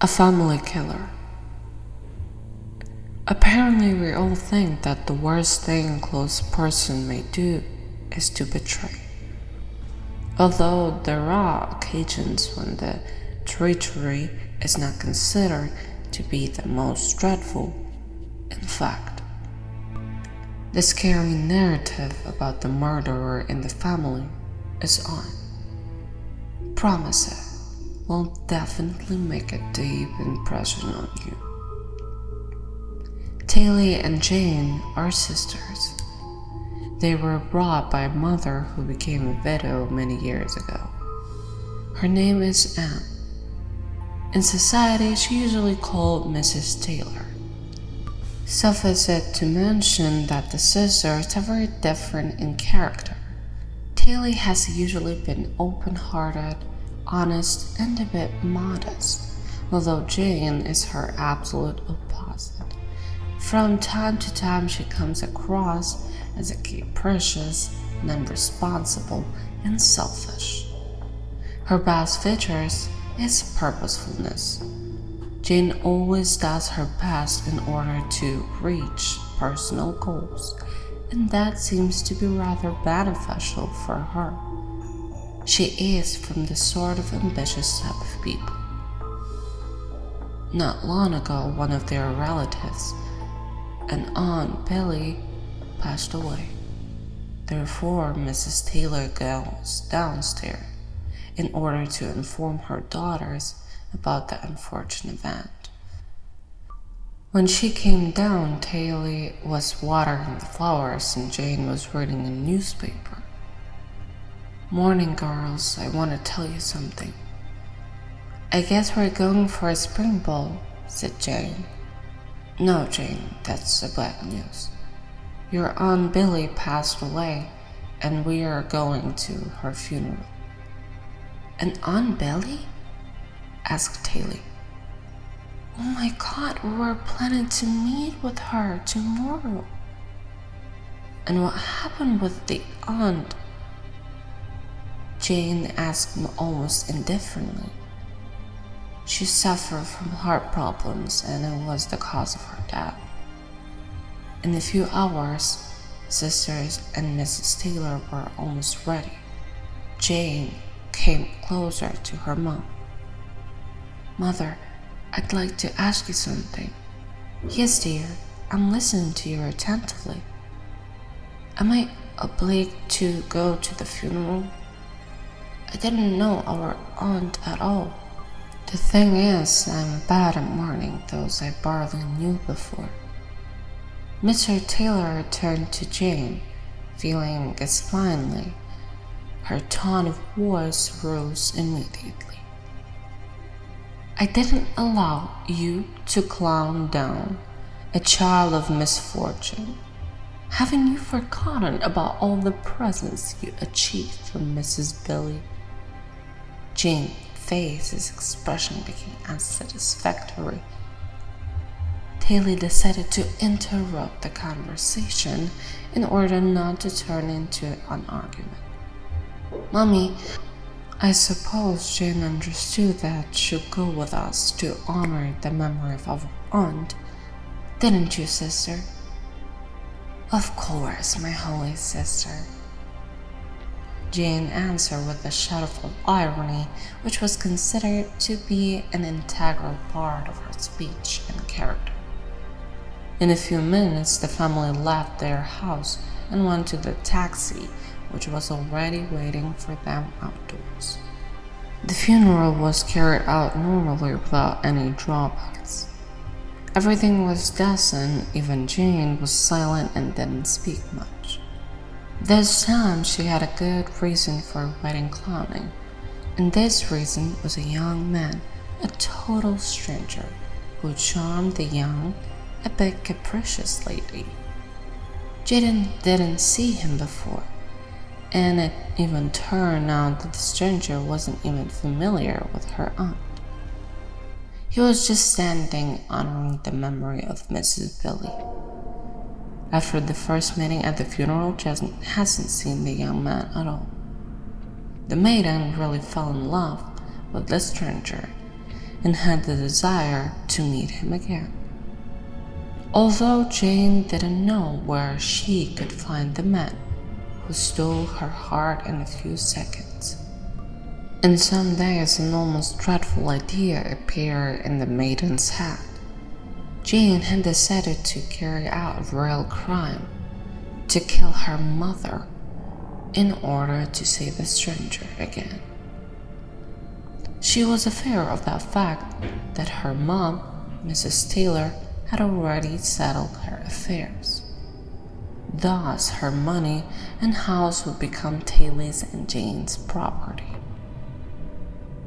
A family killer. Apparently, we all think that the worst thing a close person may do is to betray. Although there are occasions when the treachery is not considered to be the most dreadful. In fact, the scary narrative about the murderer in the family is on. Promise it will definitely make a deep impression on you. Taylor and Jane are sisters. They were brought by a mother who became a widow many years ago. Her name is Anne. In society, she usually called Mrs. Taylor. Suffice it to mention that the sisters are very different in character. Taylor has usually been open-hearted, honest, and a bit modest, although Jane is her absolute opposite. From time to time, she comes across as a capricious, non-responsible, and selfish. Her best features is purposefulness. Jane always does her best in order to reach personal goals, and that seems to be rather beneficial for her. She is from the sort of ambitious type of people. Not long ago, one of their relatives, an Aunt Billy, passed away. Therefore, Mrs. Taylor goes downstairs in order to inform her daughters about the unfortunate event. When she came down, Taylor was watering the flowers and Jane was reading a newspaper. "Morning, girls, I want to tell you something." "I guess we're going for a spring ball," said Jane. "No, Jane, that's the bad news. Your Aunt Billy passed away, and we are going to her funeral." "An Aunt Billy?" asked Taylor. "Oh my God, we were planning to meet with her tomorrow." "And what happened with the aunt?" Jane asked almost indifferently. "She suffered from heart problems, and it was the cause of her death." In a few hours, sisters and Mrs. Taylor were almost ready. Jane came closer to her mom. "Mother, I'd like to ask you something." "Yes, dear, I'm listening to you attentively." "Am I obliged to go to the funeral? I didn't know our aunt at all." "The thing is, I'm bad at mourning those I barely knew before." Mr. Taylor turned to Jane, feeling gespingly. Her tone of voice rose immediately. "I didn't allow you to clown down a child of misfortune. Haven't you forgotten about all the presents you achieved from Mrs. Billy?" Jane's face's expression became unsatisfactory. Taylor decided to interrupt the conversation in order not to turn into an argument. "Mommy, I suppose Jane understood that she'd go with us to honor the memory of our aunt, didn't you, sister?" "Of course, my holy sister," Jane answered with a shadow of irony, which was considered to be an integral part of her speech and character. In a few minutes, the family left their house and went to the taxi, which was already waiting for them outdoors. The funeral was carried out normally without any drawbacks. Everything was decent, even Jane was silent and didn't speak much. This time she had a good reason for wedding clowning, and this reason was a young man, a total stranger, who charmed the young, a bit capricious lady. Jane didn't see him before, and it even turned out that the stranger wasn't even familiar with her aunt. He was just standing honoring the memory of Mrs. Billy. After the first meeting at the funeral, Jane hasn't seen the young man at all. The maiden really fell in love with the stranger, and had the desire to meet him again. Although Jane didn't know where she could find the man who stole her heart in a few seconds. In some days, an almost dreadful idea appeared in the maiden's head. Jane had decided to carry out a real crime, to kill her mother in order to see the stranger again. She was aware of the fact that her mom, Mrs. Taylor, had already settled her affairs. Thus, her money and house would become Taylor's and Jane's property.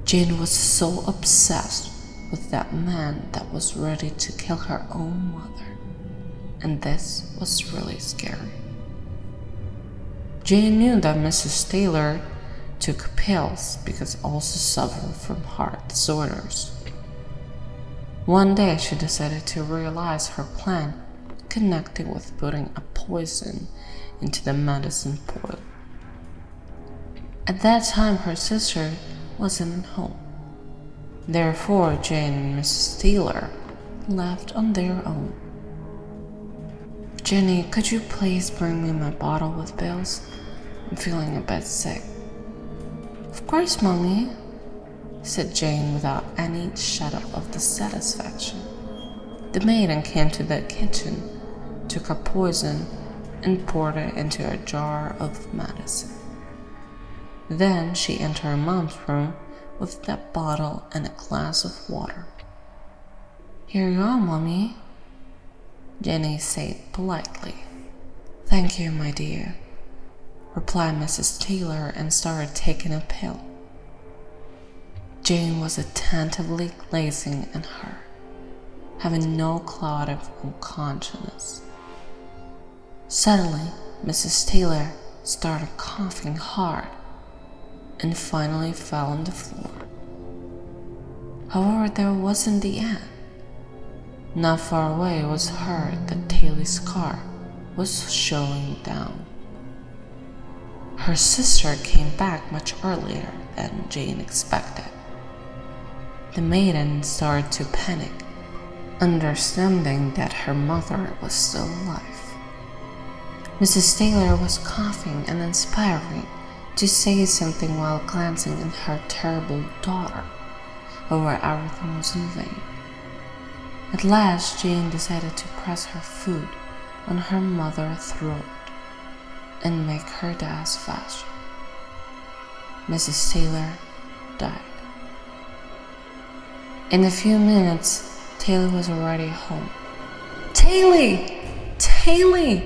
Jane was so obsessed with that man that was ready to kill her own mother, and this was really scary. Jane knew that Mrs. Taylor took pills because also suffered from heart disorders. One day she decided to realize her plan connected with putting a poison into the medicine bottle. At that time her sister wasn't at home. Therefore Jane and Mrs. Taylor left on their own. "Jenny, could you please bring me my bottle with pills? I'm feeling a bit sick." "Of course, Mommy," said Jane without any shadow of dissatisfaction. The maiden came to the kitchen, took a poison, and poured it into a jar of medicine. Then she entered her mom's room with that bottle and a glass of water. "Here you are, Mommy," Jenny said politely. "Thank you, my dear," replied Mrs. Taylor and started taking a pill. Jane was attentively gazing at her, having no cloud of unconsciousness. Suddenly, Mrs. Taylor started coughing hard and finally fell on the floor. However, that wasn't the end. Not far away it was heard that Taylor's car was slowing down. Her sister came back much earlier than Jane expected. The maiden started to panic, understanding that her mother was still alive. Mrs. Taylor was coughing and aspiring to say something while glancing at her terrible daughter, however everything was in vain. At last Jane decided to press her foot on her mother's throat and make her die faster. Mrs. Taylor died. In a few minutes, Taylor was already home. "Taylor! Taylor!"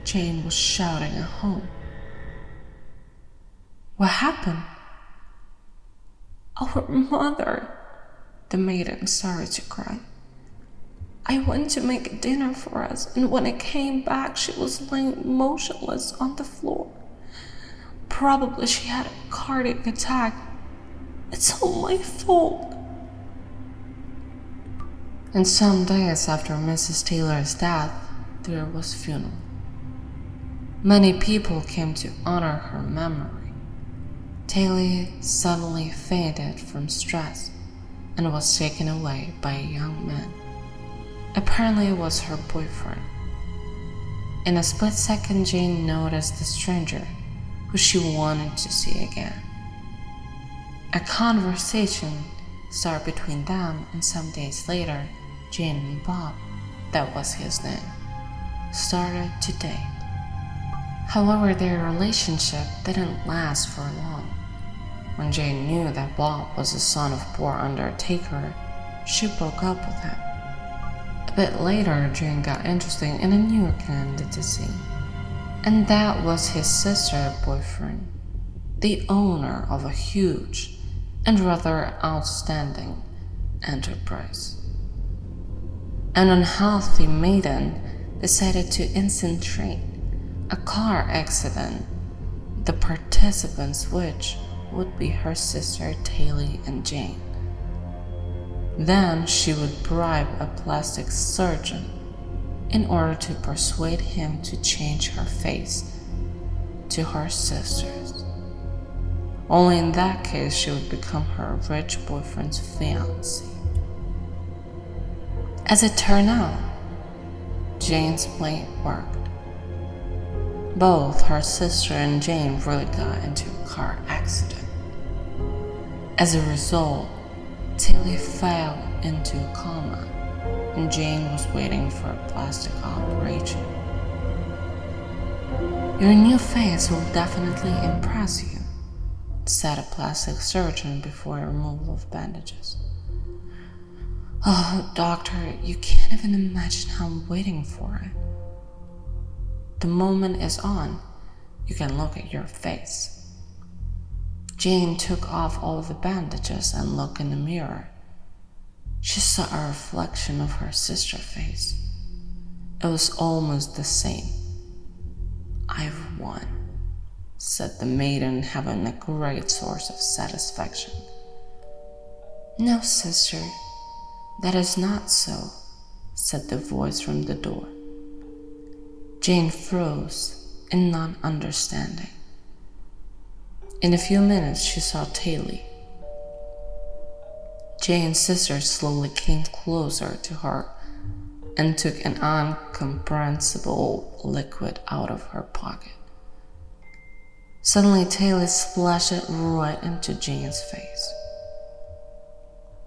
Jane was shouting at home. "What happened?" "Our mother," the maiden started to cry. "I went to make dinner for us, and when I came back, she was laying motionless on the floor. Probably she had a cardiac attack. It's all my fault." And some days after Mrs. Taylor's death, there was a funeral. Many people came to honor her memory. Taylor suddenly fainted from stress and was taken away by a young man. Apparently it was her boyfriend. In a split second, Jane noticed the stranger, who she wanted to see again. A conversation started between them, and some days later, Jane and Bob, that was his name, started to date. However, their relationship didn't last for long. When Jane knew that Bob was the son of a poor undertaker, she broke up with him. A bit later, Jane got interested in a new candidacy, and that was his sister's boyfriend, the owner of a huge and rather outstanding enterprise. An unhealthy Maiden decided to incentrate a car accident, the participants which would be her sister Taylor and Jane. Then she would bribe a plastic surgeon in order to persuade him to change her face to her sister's. Only in that case she would become her rich boyfriend's fiancée. As it turned out, Jane's plan worked. Both her sister and Jane really got into a car accident. As a result, Tilly fell into a coma, and Jane was waiting for a plastic operation. "Your new face will definitely impress you," said a plastic surgeon before a removal of bandages. "Oh, doctor, you can't even imagine how I'm waiting for it. The moment is on, you can look at your face." Jane took off all the bandages and looked in the mirror. She saw a reflection of her sister's face. It was almost the same. "I've won," said the maiden, having a great source of satisfaction. "No, sister, that is not so," said the voice from the door. Jane froze in non-understanding. In a few minutes, she saw Tilly. Jane's sister slowly came closer to her and took an incomprehensible liquid out of her pocket. Suddenly, Tilly splashed it right into Jane's face.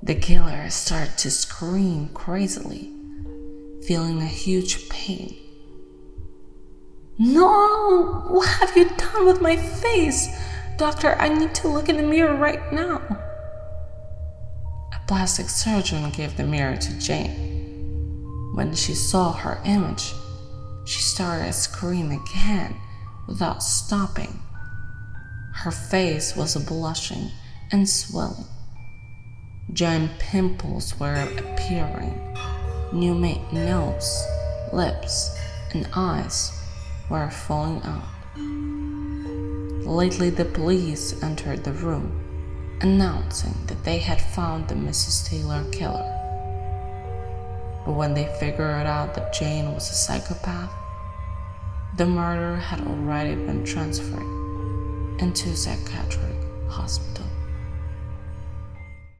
The killer started to scream crazily, feeling a huge pain. "No! What have you done with my face? Doctor, I need to look in the mirror right now." A plastic surgeon gave the mirror to Jane. When she saw her image, she started to scream again without stopping. Her face was blushing and swelling. Giant pimples were appearing. New made nose, lips, and eyes were falling out. Lately, the police entered the room, announcing that they had found the Mrs. Taylor killer. But when they figured out that Jane was a psychopath, the murderer had already been transferred into a psychiatric hospital.